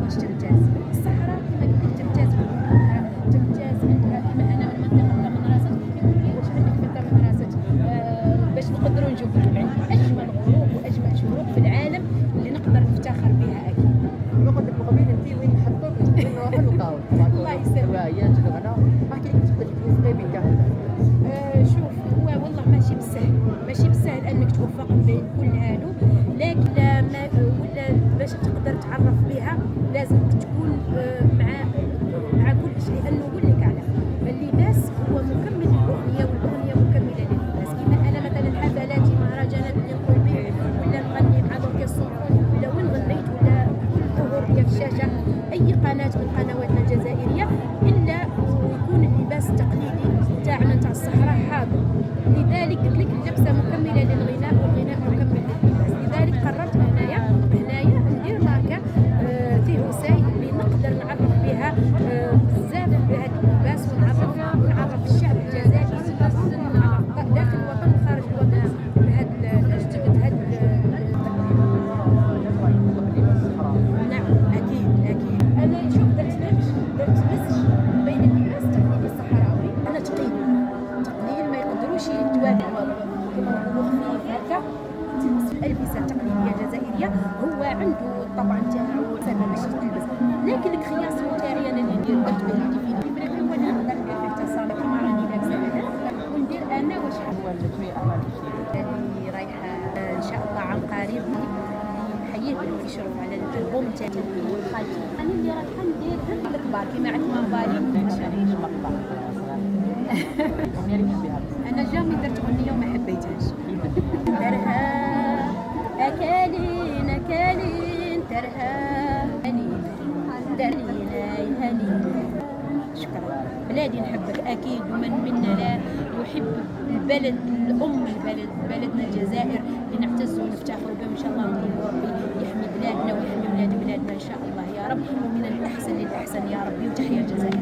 تكونش تمتاز. الصحراء كما قلت لك تمتاز بالخضره، تمتاز عندها. كما انا من منطقه تاع منراست، يقول لي واش عندك في تاع منراست باش نقدروا نجيبوا لك عندي اجمل غروب واجمل شروق في العالم اللي نقدر نفتخر بها اكيد. نقول لك مقابل انت وين نحطوك وين نروحوا نلقاوك. الله يسلمك. هوايات الغناء احكي لي كيفاش تلتقي بك. شوف، هو والله ماشي بالسهل، ماشي بالسهل انك توفق بين كل هادو، لكن ما ولا باش تقدر تعرف بها لازم تكون مع كل شيء. لانه نقول لك على اللباس هو مكمل للاغنيه، والاغنيه مكمله للباس. كما انا مثلا حفلاتي مهرجانات اللي نقول به ولا نغني مع الاوركسترا ولا وين غنيت ولا كل ظهور ليا في الشاشه اي قناه من قنواتنا الجزائريه، الا ويكون اللباس التقليدي تاعنا تاع الصحراء حاضر. لذلك قلت لك اللبسه مكمله للغناء والغناء مكمل لللباس. لذلك قررت هنايا ندير ماركه فيه وسائل اللي نقدر نعرف بها بزاف بهذا اللباس، ونعرف الشعب الجزائري داخل الوطن وخارج الوطن بهذا نعم اكيد. انا شوف درت مسج بين اللباس التقليدي الصحراوي. انا تقليل ما يقدروش يتواجدوا خفيف هكا. الألبسة التقليدية الجزائرية هو عنده الطبع نتاعو سهل باش تلبس، لكن الكرياسيون تاعي انا اللي ندير درت بها كيفي وانا نقدر ندير فيه اتصال كيما راني لابسه انا، وندير انا واش هو اللي اعمال اللي رايحه ان شاء الله عن قريب اللي نحييه بالكشرف على الالبوم تاعي خالتي. انا اللي رايحه ندير الكبار كيما عندنا بالي شريش مقطع. اغنيه اللي تحبيها؟ انا جامي درت اغنيه وما حبيتهاش. درها أكالين درها هني. شكرا بلادي، نحبك أكيد، ومن منا لا يحب البلد الأم، بلدنا الجزائر اللي نعتز ونفتخر بها. إن شاء الله نطلب ربي يحمي بلادنا ويحمي ولاد بلادنا إن شاء الله يا رب، ومن الأحسن للأحسن يا ربي. وتحية الجزائر.